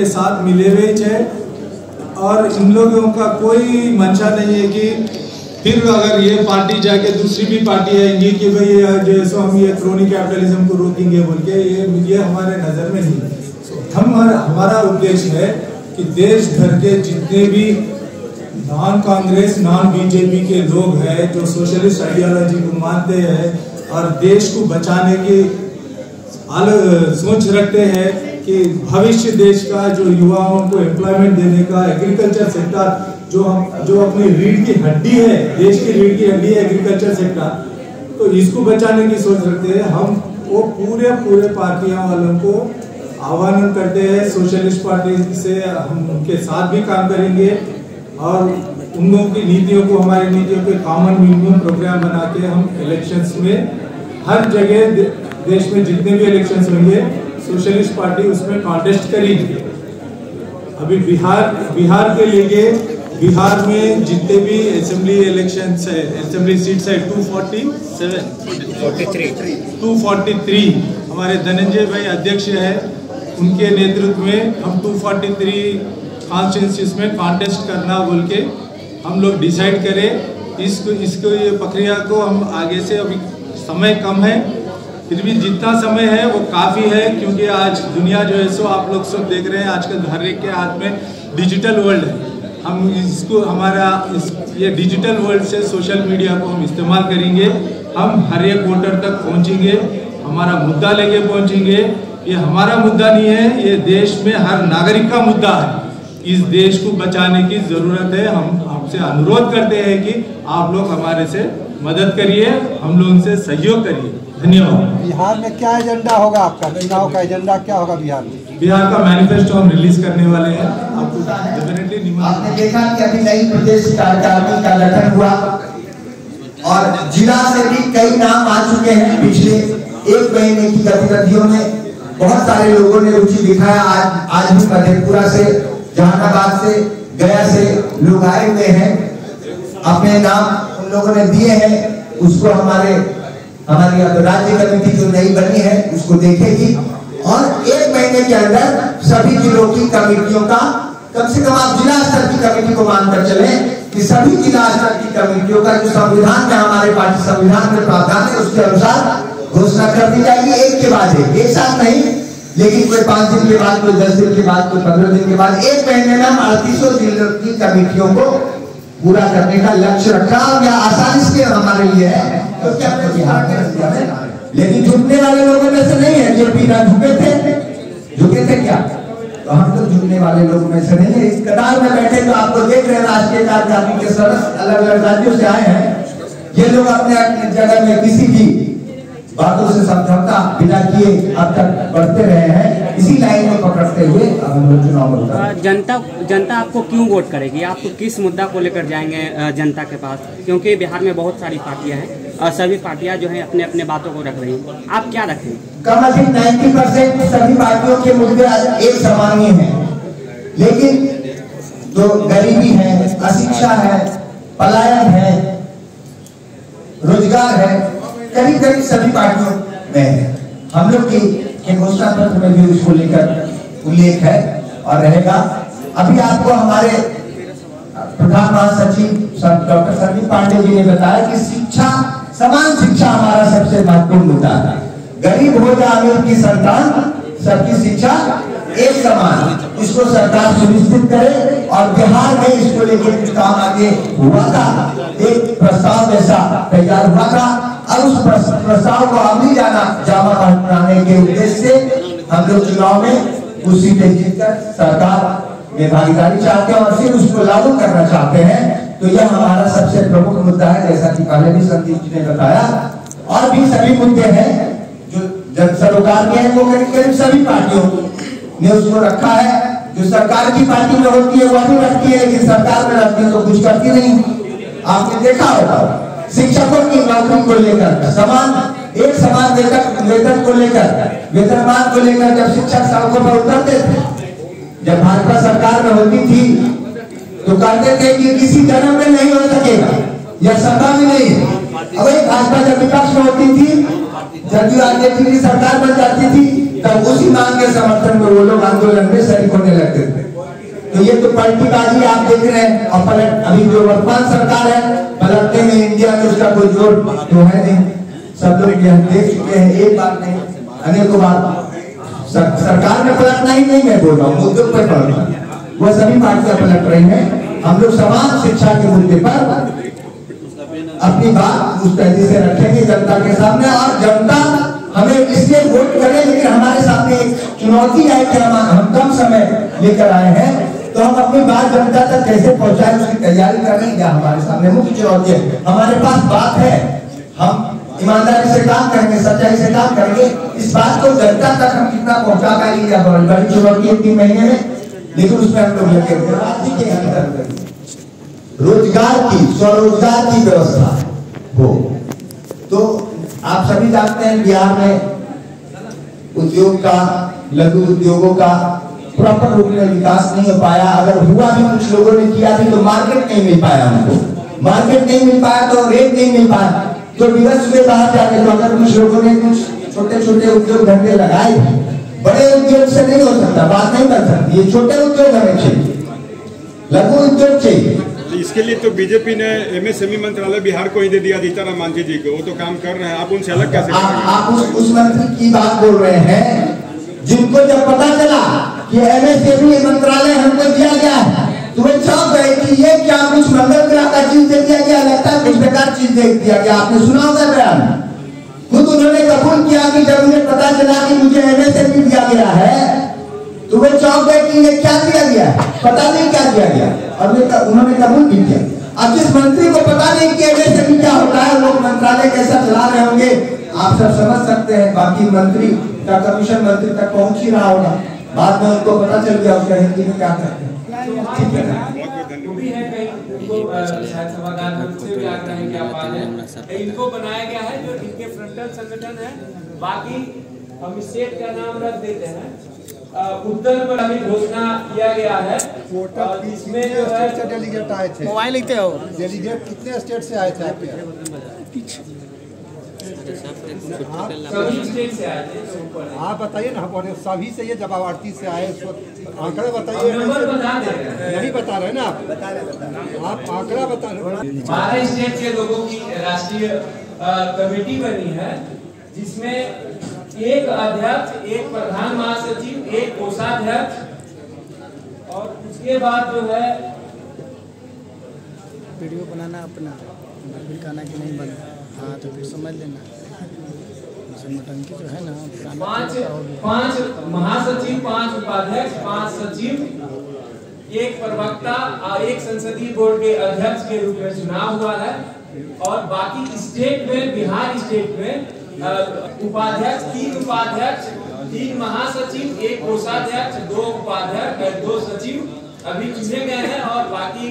के साथ मिले हुए है और इन लोगों का कोई मंशा नहीं है कि फिर अगर ये पार्टी जाके दूसरी भी पार्टी है इनकी कि भाई जैसे हम ये क्रोनी कैपिटलिज्म को रोकेंगे बोल के ये हमारे नज़र में नहीं। हमारा उद्देश्य है कि देश भर के जितने भी नॉन कांग्रेस नॉन बीजेपी के लोग हैं जो सोशलिस्ट आइडियोलॉजी को मानते हैं और देश को बचाने की सोच रखते हैं कि भविष्य देश का जो युवाओं को एम्प्लॉयमेंट देने का एग्रीकल्चर सेक्टर जो अपनी रीढ़ की हड्डी है, देश की रीढ़ की हड्डी है एग्रीकल्चर सेक्टर, तो इसको बचाने की सोच रखते हैं। हम वो पूरे पार्टियां वालों को आह्वान करते हैं, सोशलिस्ट पार्टी से हम उनके साथ भी काम करेंगे और उन लोगों की नीतियों को हमारी नीतियों के कॉमन मिनिमम प्रोग्राम बना के हम इलेक्शंस में हर जगह देश में जितने भी इलेक्शंस होंगे सोशलिस्ट पार्टी उसमें कॉन्टेस्ट करेगी। अभी बिहार के लिए बिहार में जितने भी असेंबली इलेक्शंस है, असेंबली सीट्स है 243 हमारे धनंजय भाई अध्यक्ष है, उनके नेतृत्व में हम 243 कॉन्स्टिट्यूंसीज में कॉन्टेस्ट करना बोल के हम लोग डिसाइड करें। इसको ये प्रक्रिया को हम आगे से, अभी समय कम है फिर भी जितना समय है वो काफ़ी है, क्योंकि आज दुनिया जो है सो आप लोग सब देख रहे हैं आजकल हर एक के हाथ में डिजिटल वर्ल्ड है। हम इसको ये डिजिटल वर्ल्ड से सोशल मीडिया को हम इस्तेमाल करेंगे, हम हर एक वोटर तक पहुंचेंगे, हमारा मुद्दा लेके पहुंचेंगे। ये हमारा मुद्दा नहीं है, ये देश में हर नागरिक का मुद्दा है। इस देश को बचाने की ज़रूरत है। हम आपसे अनुरोध करते हैं कि आप लोग हमारे से मदद करिए, हम लोगों से सहयोग करिए। धन्यवाद। बिहार में क्या एजेंडा होगा आपका? चुनाव का एजेंडा क्या होगा बिहार में? बिहार का मैनिफेस्टो हम रिलीज करने वाले हैं। आपको आपने देखा कि अभी नई प्रदेश कार्यकारिणी का गठन हुआ और जिला से भी कई नाम आ चुके हैं। पिछले एक महीने की गतिविधियों में बहुत सारे लोगों ने रुचि दिखाया। आज भी मधेपुरा से, जहानाबाद से, गया से लोग आए हुए हैं, अपने नाम उन लोगों ने दिए हैं। उसको हमारी राज्य कमेटी जो नई बनी है उसको देखेगी और एक महीने के अंदर सभी जिलों की कमेटियों का, कम से कम आप जिला स्तर की कमेटी को मानकर चले कि सभी जिला स्तर की कमेटियों का जो संविधान में, हमारे पार्टी संविधान में प्रावधान है उसके अनुसार घोषणा कर दी जाएगी। एक के बाद एक साथ नहीं, लेकिन कोई 5 दिन के बाद, कोई 10 दिन के बाद, कोई 15 दिन के बाद, एक महीने में हम 3800 जिलों की कमेटियों को पूरा करने का लक्ष्य रखा। या आसानी से हमारे लिए है क्योंकि हमने बिहार के रख दिया है, लेकिन झुकने वाले लोगों में से नहीं है। जो बिना झुके थे क्या? तो हम तो झुकने वाले लोगों में से नहीं है। इस कतार में बैठे जो आपको देख रहे हैं राष्ट्रीय कार्यकारिणी के सदस्य अलग अलग राज्यों से आए हैं। ये लोग अपने अपने जगह में किसी भी बातों से समझौता बिना किए अब तक बढ़ते रहे हैं। इसी लाइन में पकड़ते हुए हम लोग चुनाव लड़ते। जनता आपको क्यों वोट करेगी? आप किस मुद्दा को लेकर जाएंगे जनता के पास? क्योंकि बिहार में बहुत सारी पार्टियां हैं और सभी पार्टियां जो है अपने अपने बातों को रख रही हैं, आप क्या रखेंगे? कम से कम 90% सभी पार्टियों के मुद्दे एक समान ही हैं, लेकिन जो गरीबी है, अशिक्षा है, पलायन है, रोजगार है, करीब करीब सभी पार्टियों में है। हम लोग की घोषणा पत्र में भी उसको लेकर उल्लेख है और रहेगा। अभी आपको हमारे प्रधान महासचिव डॉक्टर संदीप पांडे जी ने बताया कि शिक्षा, समान शिक्षा हमारा सबसे महत्वपूर्ण मुद्दा है। गरीब हो या अमीर की संतान, सबकी शिक्षा एक समान, इसको सरकार सुनिश्चित करे। और बिहार में इसको लेकर कुछ काम आगे हुआ था, एक प्रस्ताव जैसा तैयार हुआ था और उस प्रस्ताव को अमली जामा बनाने के उद्देश्य से हम लोग चुनाव में कुछ सीटें जीतकर सरकार में भागीदारी चाहते हैं और फिर उसको लागू करना चाहते हैं। तो यह हमारा सबसे प्रमुख मुद्दा है, जैसा कि पहले भी संदीप जी ने बताया। और भी सभी मुद्दे हैं जो जन सरोकार के हैं, वो करीब करीब सभी पार्टियों ने उसको रखा है। जो सरकार की पार्टी में होती है वह भी रखती है, लेकिन सरकार में रखती है तो कुछ करती नहीं। आपने देखा होगा शिक्षकों की नौकरी को लेकर एक समान वेतन को लेकर, वेतनमान को लेकर जब शिक्षक सड़कों पर उतरते थे, जब भाजपा सरकार में होती थी तो कहते थे कि किसी जन्म में नहीं हो सकेगा, यह संभव ही नहीं है। अब भाजपा जब विपक्ष में होती थी, जदयू आरजेडी की सरकार बन जाती थी तब उसी मांग के समर्थन में वो लोग आंदोलन में शरीक होने लगते थे। तो ये तो पलटीबाजी आप देख रहे हैं। और पलट अभी जो वर्तमान सरकार है, पलटने में इंडिया में उसका कोई जोर तो है नहीं। सब लोग यह देख चुके हैं, एक बार नहीं अनेकों बार। सरकार में पलटना ही नहीं मैं बोल रहा हूँ, मुद्दों पर पलटना, वह सभी पार्टियां पलट रही हैं। हम लोग समान शिक्षा के मुद्दे पर अपनी बात मुस्तैदी से रखेंगे जनता के सामने, और जनता हमें इसलिए वोट करे। लेकिन हमारे सामने एक चुनौती है कि हम कम समय लेकर आए हैं, तो हम अपनी बात जनता तक कैसे पहुंचाएं उसकी तैयारी कर रहे हैं। क्या हमारे सामने मुख्य चुनौती है। हमारे पास बात है, हम ईमानदारी से काम करेंगे, सच्चाई से काम करेंगे। इस बात को जनता तक हम कितना पहुंचा पाएंगे, बड़ी चुनौती है 3 महीने में। लेकिन उसमें हम लोग लगे राज्य के अंदर रोजगार की, स्वरोजगार की व्यवस्था हो। तो आप सभी जानते हैं बिहार में उद्योग का, लघु उद्योगों का प्रॉपर रूप में विकास नहीं हो पाया। अगर हुआ भी, कुछ लोगों ने किया भी, तो मार्केट नहीं मिल पाया उनको। मार्केट नहीं मिल पाया तो रेट नहीं मिल पाया, तो विवश हुए बाहर जाके। तो अगर कुछ लोगों ने कुछ छोटे छोटे उद्योग धंधे लगाए, बड़े उद्योग से नहीं हो सकता, बात नहीं कर सकती। ये छोटे उद्योग हमें चाहिए, लघु उद्योग चाहिए। इसके लिए तो बीजेपी ने एमएसएमई मंत्रालय बिहार को ही दे दिया जीतन मांझी जी को, वो तो काम कर रहे हैं। आप उनसे अलग कैसे आप उस मंत्री की बात बोल रहे हैं जिनको जब पता चला कि एमएसएमई मंत्रालय हमको दिया गया है, तो वे चौंक गए कि ये क्या कुछ मंगल ग्रह का चीज दे दिया गया, लगता है कुछ बेकार चीज दे दिया गया। आपने सुना होगा बयान, खुद उन्होंने कबूल किया कि जब उन्हें पता चला कि मुझे एमएसएमई दिया गया है, तो वे चौंक गए कि ये क्या दिया गया, पता नहीं क्या दिया गया, और उन्होंने कबूल भी किया। अब जिस मंत्री को पता नहीं कि एमएसएमई क्या होता है, लोग मंत्रालय कैसा चला रहे होंगे, आप सब समझ सकते हैं। बाकी मंत्री का कमीशन मंत्री तक पहुंच ही रहा होगा, बाद में उनको पता चल गया उसका हिंदी में क्या करते हैं। ठीक है, इनको बनाया गया है जो इनके फ्रंटल संगठन है। बाकी हम स्टेट का नाम रख देते हैं। उत्तर पर अभी घोषणा किया गया है। इसमें जो स्टेट से डेलीगेट आए थे, मोबाइल लेते हो, डेलीगेट कितने स्टेट से आए थे आपके? सभी स्टेट से आए थे। आप बताइए ना, सभी से ये जवाब 38 से आए, आंकड़ा बताइए। नंबर बता दे, नहीं बता रहे ना आप आंकड़ा बता रहे। 12 स्टेट के लोगों की राष्ट्रीय कमेटी बनी है, जिसमें एक अध्यक्ष, एक प्रधान महासचिव, एक कोषाध्यक्ष, और उसके बाद जो है वीडियो बनाना अपना, फिर कहना कि नहीं बना। हाँ तो फिर समझ लेना, संगठन जो है ना, 5 महासचिव, 5 उपाध्यक्ष, 5 सचिव, एक प्रवक्ता और एक संसदीय बोर्ड के अध्यक्ष के रूप में चुनाव हुआ है। और बाकी स्टेट में, बिहार स्टेट में उपाध्यक्ष, 3 उपाध्यक्ष, 3 महासचिव, 1 कोषाध्यक्ष, 2 उपाध्यक्ष, 2 सचिव अभी चुने गए हैं। और बाकी